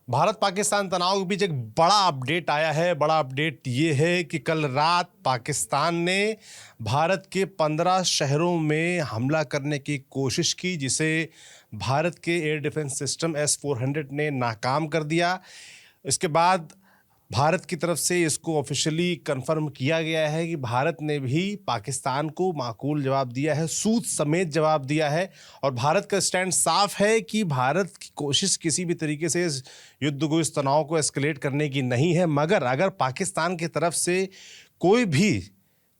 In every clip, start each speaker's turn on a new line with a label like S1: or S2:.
S1: भारत पाकिस्तान तनाव के बीच एक बड़ा अपडेट आया है। बड़ा अपडेट ये है कि कल रात पाकिस्तान ने भारत के 15 शहरों में हमला करने की कोशिश की, जिसे भारत के एयर डिफेंस सिस्टम S-400 ने नाकाम कर दिया। इसके बाद भारत की तरफ से इसको ऑफिशियली कंफर्म किया गया है कि भारत ने भी पाकिस्तान को माकूल जवाब दिया है, सूद समेत जवाब दिया है। और भारत का स्टैंड साफ है कि भारत की कोशिश किसी भी तरीके से इस युद्ध को, इस तनाव को एस्केलेट करने की नहीं है। मगर अगर पाकिस्तान की तरफ से कोई भी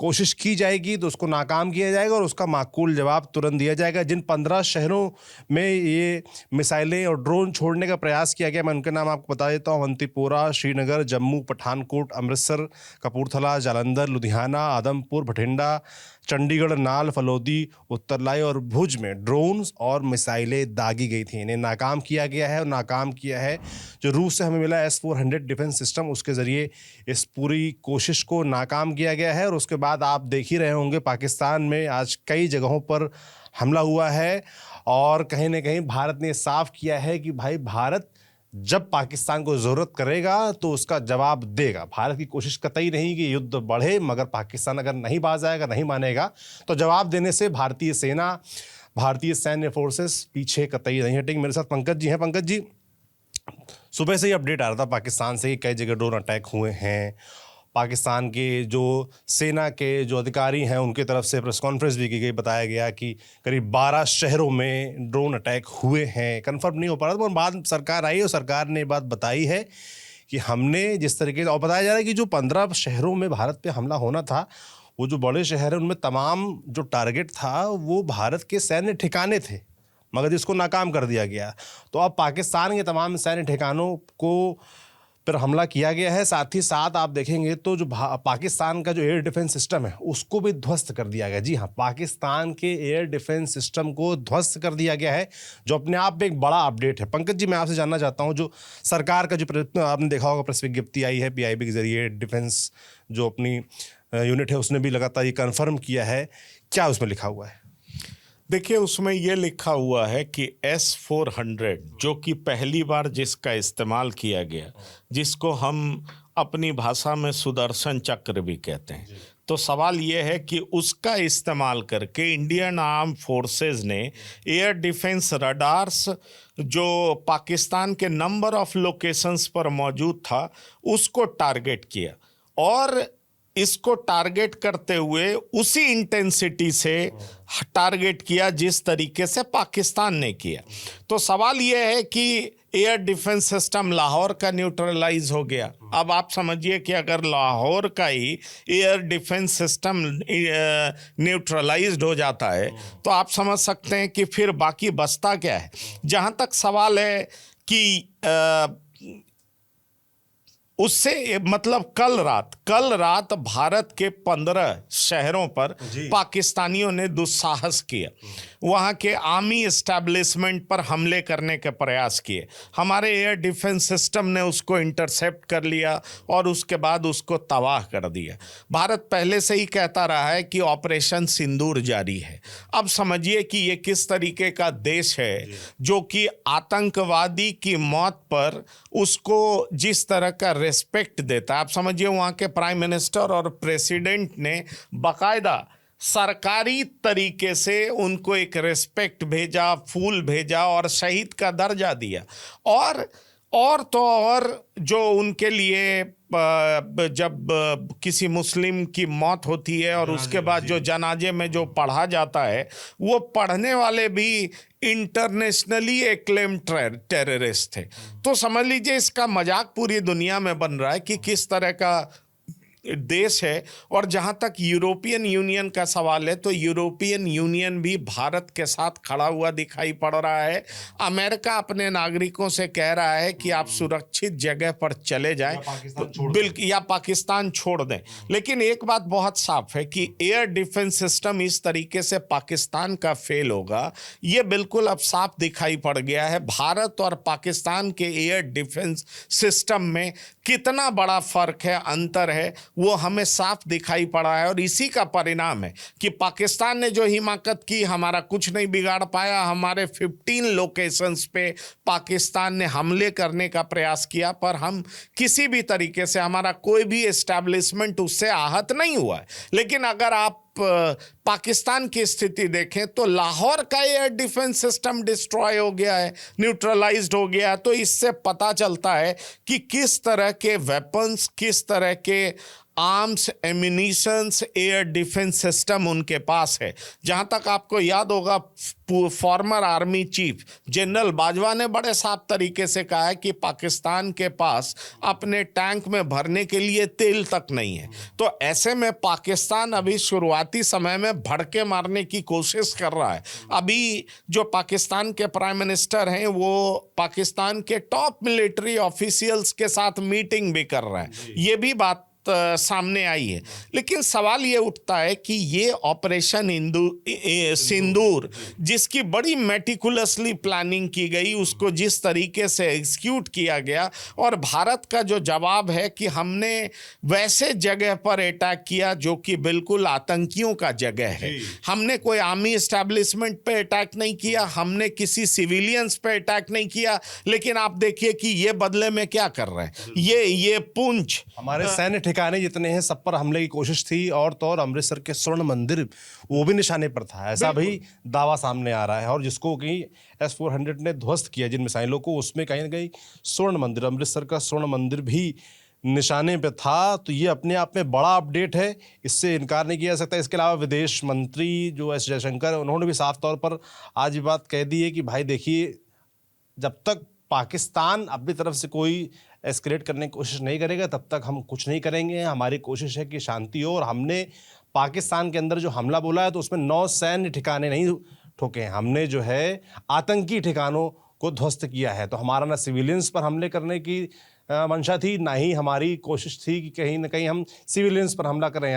S1: कोशिश की जाएगी तो उसको नाकाम किया जाएगा और उसका माकूल जवाब तुरंत दिया जाएगा। जिन 15 शहरों में ये मिसाइलें और ड्रोन छोड़ने का प्रयास किया गया, मैं उनके नाम आपको बता देता हूँ। अवंतीपोरा, श्रीनगर, जम्मू, पठानकोट, अमृतसर, कपूरथला, जालंधर, लुधियाना, आदमपुर, बठिंडा, चंडीगढ़, नाल, फलोदी, उत्तरलाई और भुज में ड्रोन्स और मिसाइलें दागी गई थी। इन्हें नाकाम किया गया है और नाकाम किया है जो रूस से हमें मिला S-400 डिफेंस सिस्टम, उसके ज़रिए इस पूरी कोशिश को नाकाम किया गया है। और उसके बाद आप देख ही रहे होंगे पाकिस्तान में आज कई जगहों पर हमला हुआ है और कहीं ना कहीं भारत ने साफ किया है कि भाई भारत जब पाकिस्तान को ज़रूरत करेगा तो उसका जवाब देगा। भारत की कोशिश कतई नहीं कि युद्ध बढ़े, मगर पाकिस्तान अगर नहीं बाज आएगा, नहीं मानेगा, तो जवाब देने से भारतीय सेना, भारतीय सैन्य फोर्सेस पीछे कतई नहीं हटेंगे। मेरे साथ पंकज जी हैं। पंकज जी, सुबह से ही अपडेट आ रहा था पाकिस्तान से कि कई जगह ड्रोन अटैक हुए हैं। पाकिस्तान के जो सेना के जो अधिकारी हैं उनकी तरफ से प्रेस कॉन्फ्रेंस भी की गई, बताया गया कि करीब 12 शहरों में ड्रोन अटैक हुए हैं। कंफर्म नहीं हो पा रहा था, पर बाद सरकार आई और सरकार ने बात बताई है कि हमने जिस तरीके से, और बताया जा रहा है कि जो 15 शहरों में भारत पे हमला होना था, वो जो बड़े शहर हैं उनमें तमाम जो टारगेट था वो भारत के सैन्य ठिकाने थे, मगर इसको नाकाम कर दिया गया। तो अब पाकिस्तान के तमाम सैन्य ठिकानों को पर हमला किया गया है। साथ ही साथ आप देखेंगे तो जो पाकिस्तान का जो एयर डिफेंस सिस्टम है उसको भी ध्वस्त कर दिया गया। जी हाँ, पाकिस्तान के एयर डिफेंस सिस्टम को ध्वस्त कर दिया गया है, जो अपने आप में एक बड़ा अपडेट है। पंकज जी, मैं आपसे जानना चाहता हूँ, जो सरकार का जो आपने देखा होगा प्रेस विज्ञप्ति आई है PIB के जरिए, डिफेंस जो अपनी यूनिट है उसने भी लगातार ये कन्फर्म किया है, क्या उसमें लिखा हुआ है?
S2: देखिए, उसमें यह लिखा हुआ है कि S-400 जो कि पहली बार जिसका इस्तेमाल किया गया, जिसको हम अपनी भाषा में सुदर्शन चक्र भी कहते हैं, तो सवाल यह है कि उसका इस्तेमाल करके इंडियन आर्म फोर्सेस ने एयर डिफेंस रडार्स जो पाकिस्तान के नंबर ऑफ लोकेशंस पर मौजूद था उसको टारगेट किया, और इसको टारगेट करते हुए उसी इंटेंसिटी से टारगेट किया जिस तरीके से पाकिस्तान ने किया। तो सवाल यह है कि एयर डिफेंस सिस्टम लाहौर का न्यूट्रलाइज हो गया। अब आप समझिए कि अगर लाहौर का ही एयर डिफेंस सिस्टम न्यूट्रलाइज्ड हो जाता है तो आप समझ सकते हैं कि फिर बाकी बचता क्या है। जहां तक सवाल है कि उससे मतलब कल रात भारत के 15 शहरों पर पाकिस्तानियों ने दुस्साहस किया, वहाँ के आर्मी एस्टैब्लिशमेंट पर हमले करने के प्रयास किए। हमारे एयर डिफेंस सिस्टम ने उसको इंटरसेप्ट कर लिया और उसके बाद उसको तबाह कर दिया। भारत पहले से ही कहता रहा है कि ऑपरेशन सिंदूर जारी है। अब समझिए कि ये किस तरीके का देश है जो कि आतंकवादी की मौत पर उसको जिस तरह का रिस्पेक्ट देता है। आप समझिए वहाँ के प्राइम मिनिस्टर और प्रेसिडेंट ने बाकायदा सरकारी तरीके से उनको एक रिस्पेक्ट भेजा, फूल भेजा और शहीद का दर्जा दिया। और तो और जो उनके लिए जब किसी मुस्लिम की मौत होती है और उसके बाद जो जनाजे में जो पढ़ा जाता है, वो पढ़ने वाले भी इंटरनेशनली एक्लेम टेररिस्ट थे। तो समझ लीजिए इसका मजाक पूरी दुनिया में बन रहा है कि किस तरह का देश है। और जहां तक यूरोपियन यूनियन का सवाल है तो यूरोपियन यूनियन भी भारत के साथ खड़ा हुआ दिखाई पड़ रहा है। अमेरिका अपने नागरिकों से कह रहा है कि आप सुरक्षित जगह पर चले जाएं, बिल्कुल, या पाकिस्तान छोड़ दें। लेकिन एक बात बहुत साफ है कि एयर डिफेंस सिस्टम इस तरीके से पाकिस्तान का फेल होगा, ये बिल्कुल अब साफ दिखाई पड़ गया है। भारत और पाकिस्तान के एयर डिफेंस सिस्टम में कितना बड़ा फर्क है, अंतर है, वो हमें साफ दिखाई पड़ा है। और इसी का परिणाम है कि पाकिस्तान ने जो हिमाकत की, हमारा कुछ नहीं बिगाड़ पाया। हमारे 15 लोकेशंस पे पाकिस्तान ने हमले करने का प्रयास किया, पर हम किसी भी तरीके से, हमारा कोई भी एस्टैब्लिशमेंट उससे आहत नहीं हुआ है। लेकिन अगर आप पाकिस्तान की स्थिति देखें तो लाहौर का एयर डिफेंस सिस्टम डिस्ट्रॉय हो गया है, न्यूट्रलाइज्ड हो गया। तो इससे पता चलता है कि किस तरह के वेपन्स, किस तरह के arms, ammunitions, air defence system उनके पास है। जहां तक आपको याद होगा, farmer army chief general Bajwa ने बड़े साफ तरीके से कहा है कि पाकिस्तान के पास अपने टैंक में भरने के लिए तेल तक नहीं है। तो ऐसे में पाकिस्तान अभी शुरुआती समय में भड़के मारने की कोशिश कर रहा है। अभी जो पाकिस्तान के प्राइम मिनिस्टर हैं वो पाकिस्तान के टॉप मिलिट्री ऑफिशियल्स के साथ मीटिंग भी कर रहे हैं, ये भी बात सामने आई है। लेकिन सवाल ये उठता है कि ये ऑपरेशन सिंदूर, जिसकी बड़ी मेटिकुलसली प्लानिंग की गई, उसको जिस तरीके से एग्जीक्यूट किया गया, और भारत का जो जवाब है कि हमने वैसे जगह पर अटैक किया जो कि बिल्कुल आतंकियों का जगह है। हमने कोई आर्मी एस्टैब्लिशमेंट पे अटैक नहीं किया, हमने किसी सिविलियंस पे अटैक नहीं किया। लेकिन आप देखिए कि ये बदले में क्या कर रहे हैं, ये पुंछ,
S1: हमारे सैन्य ठिकाने जितने हैं सब पर हमले की कोशिश थी। और तो और अमृतसर के स्वर्ण मंदिर वो भी निशाने पर था, ऐसा भी दावा सामने आ रहा है। और जिसको कि S-400 ने ध्वस्त किया जिन मिसाइलों को, उसमें कहीं ना कहीं स्वर्ण मंदिर, अमृतसर का स्वर्ण मंदिर भी निशाने पे था। तो ये अपने आप में बड़ा अपडेट है, इससे इनकार नहीं किया जा सकता। इसके अलावा विदेश मंत्री जो एस जयशंकर, उन्होंने भी साफ तौर पर आज ये बात कह दी है कि भाई देखिए, जब तक पाकिस्तान अपनी तरफ से कोई एस्केलेट करने की कोशिश नहीं करेगा तब तक हम कुछ नहीं करेंगे। हमारी कोशिश है कि शांति हो। और हमने पाकिस्तान के अंदर जो हमला बोला है तो उसमें 9 सैन्य ठिकाने नहीं ठोके हैं, हमने जो है आतंकी ठिकानों को ध्वस्त किया है। तो हमारा ना सिविलियंस पर हमले करने की मंशा थी, ना ही हमारी कोशिश थी कि कहीं ना कहीं हम सिविलियंस पर हमला करें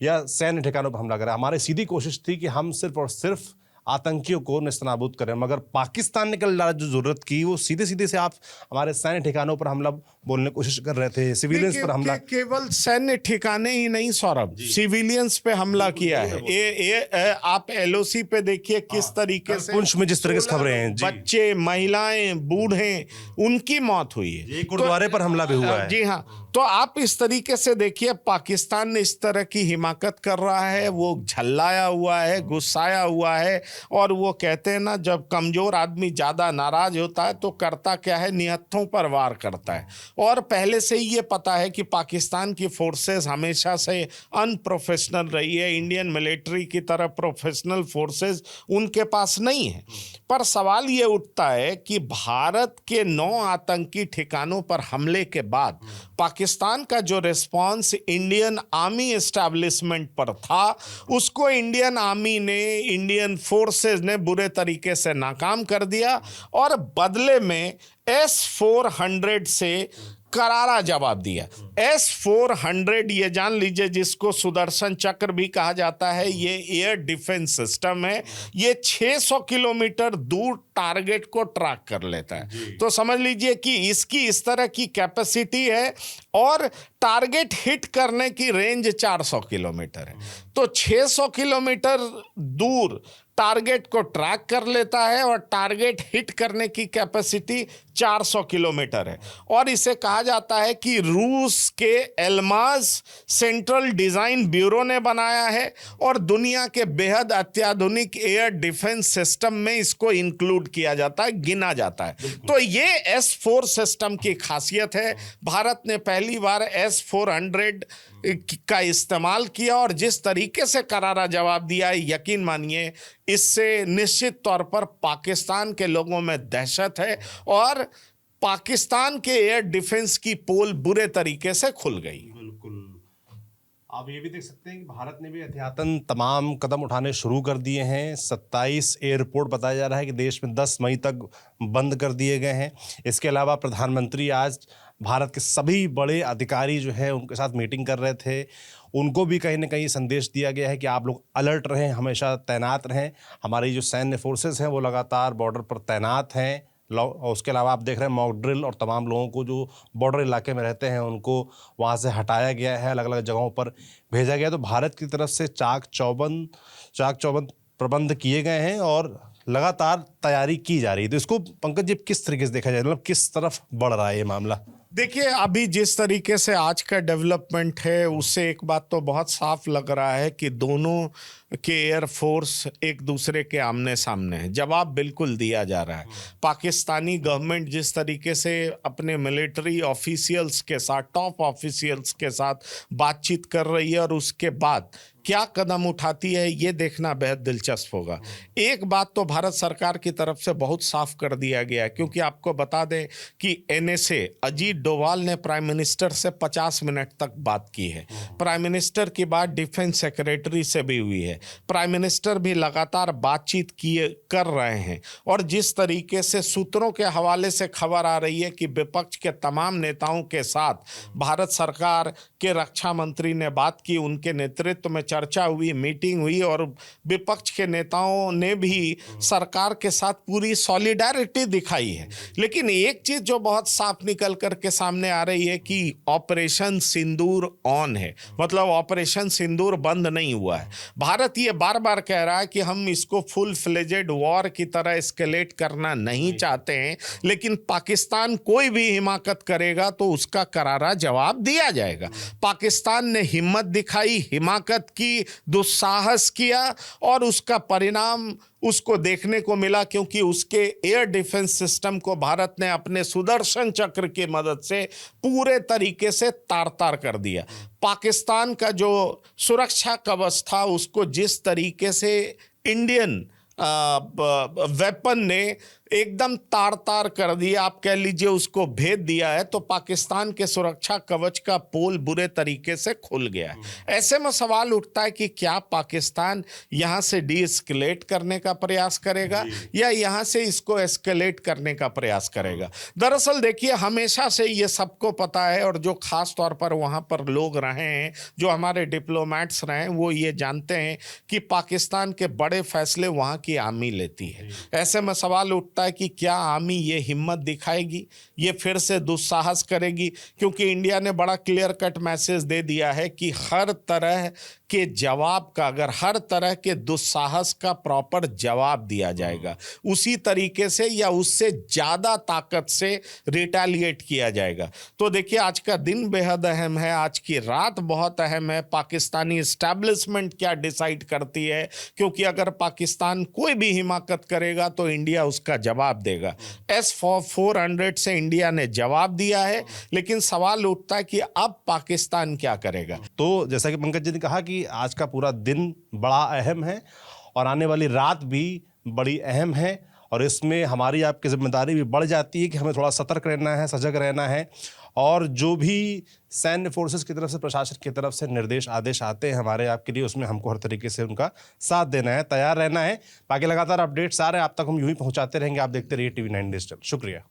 S1: या सैन्य ठिकानों पर हमला करें। हमारी सीधी कोशिश थी कि हम सिर्फ और सिर्फ आतंकियों को नेस्तनाबूद करें। मगर पाकिस्तान ने कल जो जरूरत की वो सीधे सीधे से आप हमारे सैन्य ठिकानों पर हमला बोलने की कोशिश कर रहे थे, सिविलियंस पर हमला।
S2: केवल सैन्य ठिकाने ही नहीं सौरभ, सिविलियंस पे हमला किया है। ये आप LOC पे देखिए किस तरीके से
S1: पुंछ में जिस तरह की खबरें हैं,
S2: बच्चे, महिलाएं, बूढ़े, उनकी मौत हुई है।
S1: ये गुरुद्वारे पर हमला भी हुआ है।
S2: जी हाँ, तो आप इस तरीके से देखिए पाकिस्तान ने इस तरह की हिमाकत कर रहा है, वो झल्लाया हुआ है, गुस्साया हुआ है। और वो कहते हैं ना, जब कमजोर आदमी ज्यादा नाराज होता है तो करता क्या है, निहत्थों पर वार करता है। और पहले से ही ये पता है कि पाकिस्तान की फोर्सेस हमेशा से अनप्रोफेशनल रही है। इंडियन मिलिट्री की तरह प्रोफेशनल फोर्सेस उनके पास नहीं है। पर सवाल ये उठता है कि भारत के 9 आतंकी ठिकानों पर हमले के बाद पाकिस्तान का जो रिस्पांस इंडियन आर्मी एस्टैब्लिशमेंट पर था, उसको इंडियन आर्मी ने, इंडियन फोर्सेस ने बुरे तरीके से नाकाम कर दिया। और बदले में S-400 से करारा जवाब दिया। S-400, ये जान लीजिए, जिसको सुदर्शन चक्र भी कहा जाता है, ये एयर डिफेंस सिस्टम है। ये 600 किलोमीटर दूर टारगेट को ट्रैक कर लेता है। तो समझ लीजिए कि इसकी इस तरह की कैपेसिटी है। और टारगेट हिट करने की रेंज 400 किलोमीटर है। तो 600 किलोमीटर दूर टारगेट को ट्रैक कर लेता है और टारगेट हिट करने की कैपेसिटी 400 किलोमीटर है। और इसे कहा जाता है कि रूस के एल्माज सेंट्रल डिजाइन ब्यूरो ने बनाया है और दुनिया के बेहद अत्याधुनिक एयर डिफेंस सिस्टम में इसको इंक्लूड किया जाता है, गिना जाता है। तो ये S-4 सिस्टम की खासियत है। भारत ने पहली बार S-400 का इस्तेमाल किया और जिस तरीके से करारा जवाब दिया, यकीन मानिए इससे निश्चित तौर पर पाकिस्तान के लोगों में दहशत है और पाकिस्तान के एयर डिफेंस की पोल बुरे तरीके से खुल गई।
S1: बिल्कुल, आप ये भी देख सकते हैं कि भारत ने भी एहतियातन तमाम कदम उठाने शुरू कर दिए हैं। 27 एयरपोर्ट बताया जा रहा है कि देश में 10 मई तक बंद कर दिए गए हैं। इसके अलावा प्रधानमंत्री आज भारत के सभी बड़े अधिकारी जो है उनके साथ मीटिंग कर रहे थे। उनको भी कहीं ना कहीं संदेश दिया गया है कि आप लोग अलर्ट रहें, हमेशा तैनात रहें। हमारी जो सैन्य फोर्सेस हैं वो लगातार बॉर्डर पर तैनात हैं, उसके अलावा आप देख रहे हैं मॉक ड्रिल और तमाम लोगों को जो बॉर्डर इलाके में रहते हैं उनको वहाँ से हटाया गया है, अलग अलग जगहों पर भेजा गया। तो भारत की तरफ से चाक चौबंद प्रबंध किए गए हैं और लगातार तैयारी की जा रही है। तो इसको पंकज जी किस तरीके से देखा जाए, मतलब किस तरफ बढ़ रहा है ये मामला?
S2: देखिए, अभी जिस तरीके से आज का डेवलपमेंट है उससे एक बात तो बहुत साफ लग रहा है कि दोनों के एयरफोर्स एक दूसरे के आमने सामने है। जवाब बिल्कुल दिया जा रहा है। पाकिस्तानी गवर्नमेंट जिस तरीके से अपने मिलिट्री ऑफिशियल्स के साथ, टॉप ऑफिशियल्स के साथ बातचीत कर रही है और उसके बाद क्या कदम उठाती है ये देखना बेहद दिलचस्प होगा। एक बात तो भारत सरकार की तरफ से बहुत साफ कर दिया गया है, क्योंकि आपको बता दें कि एनएसए अजीत डोभाल ने प्राइम मिनिस्टर से 50 मिनट तक बात की है। प्राइम मिनिस्टर की बात डिफेंस सेक्रेटरी से भी हुई है। प्राइम मिनिस्टर भी लगातार बातचीत कर रहे हैं। और जिस तरीके से सूत्रों के हवाले से खबर आ रही है कि विपक्ष के तमाम नेताओं के साथ भारत सरकार के रक्षा मंत्री ने बात की, उनके नेतृत्व में चर्चा हुई, मीटिंग हुई और विपक्ष के नेताओं ने भी सरकार के साथ पूरी सॉलिडारिटी दिखाई है। लेकिन एक चीज जो बहुत साफ निकल कर के सामने आ रही है कि ऑपरेशन सिंदूर ऑन है, मतलब ऑपरेशन सिंदूर बंद नहीं हुआ है। भारत ये बार बार कह रहा है कि हम इसको फुल फ्लेजेड वॉर की तरह एस्केलेट करना नहीं चाहते हैं, लेकिन पाकिस्तान कोई भी हिमाकत करेगा तो उसका करारा जवाब दिया जाएगा। पाकिस्तान ने हिम्मत दिखाई, हिमाकत की, दुस्साहस किया और उसका परिणाम उसको देखने को मिला, क्योंकि उसके एयर डिफेंस सिस्टम को भारत ने अपने सुदर्शन चक्र की मदद से पूरे तरीके से तार-तार कर दिया। पाकिस्तान का जो सुरक्षा कवच था उसको जिस तरीके से इंडियन वेपन ने एकदम तार-तार कर दिया, आप कह लीजिए उसको भेद दिया है, तो पाकिस्तान के सुरक्षा कवच का पोल बुरे तरीके से खुल गया है। ऐसे में सवाल उठता है कि क्या पाकिस्तान यहां से डी-एस्केलेट करने का प्रयास करेगा या यहां से इसको एस्केलेट करने का प्रयास करेगा। दरअसल देखिए, हमेशा से ये सबको पता है और जो खास तौर पर वहां पर लोग रहे हैं, जो हमारे डिप्लोमेट्स रहे हैं, वो ये जानते हैं कि पाकिस्तान के बड़े फैसले वहां की आर्मी लेती है। ऐसे में सवाल उठता है कि क्या आर्मी ये हिम्मत दिखाएगी, ये फिर से दुस्साहस करेगी, क्योंकि इंडिया ने बड़ा क्लियर कट मैसेज दे दिया है कि हर तरह के जवाब का, अगर हर तरह के दुस्साहस का प्रॉपर जवाब दिया जाएगा, उसी तरीके से या उससे ज्यादा ताकत से रिटेलिएट किया जाएगा। तो देखिए, आज का दिन बेहद अहम है, आज की रात बहुत अहम है। पाकिस्तानी एस्टैब्लिशमेंट क्या डिसाइड करती है, क्योंकि अगर पाकिस्तान कोई भी हिमाकत करेगा तो इंडिया उसका जवाब देगा। S-400 से इंडिया ने जवाब दिया है, लेकिन सवाल उठता है कि अब पाकिस्तान क्या करेगा।
S1: तो जैसा कि पंकज जी ने कहा कि आज का पूरा दिन बड़ा अहम है और आने वाली रात भी बड़ी अहम है, और इसमें हमारी आपकी जिम्मेदारी भी बढ़ जाती है कि हमें थोड़ा सतर्क रहना है, सजग रहना है, और जो भी सैन्य फोर्सेस की तरफ से, प्रशासन की तरफ से निर्देश आदेश आते हैं हमारे आपके लिए, उसमें हमको हर तरीके से उनका साथ देना है, तैयार रहना है। बाकी लगातार अपडेट्स आ रहे हैं, आप तक हम यूं ही पहुंचाते रहेंगे। आप देखते रहिए TV9 डिजिटल। शुक्रिया।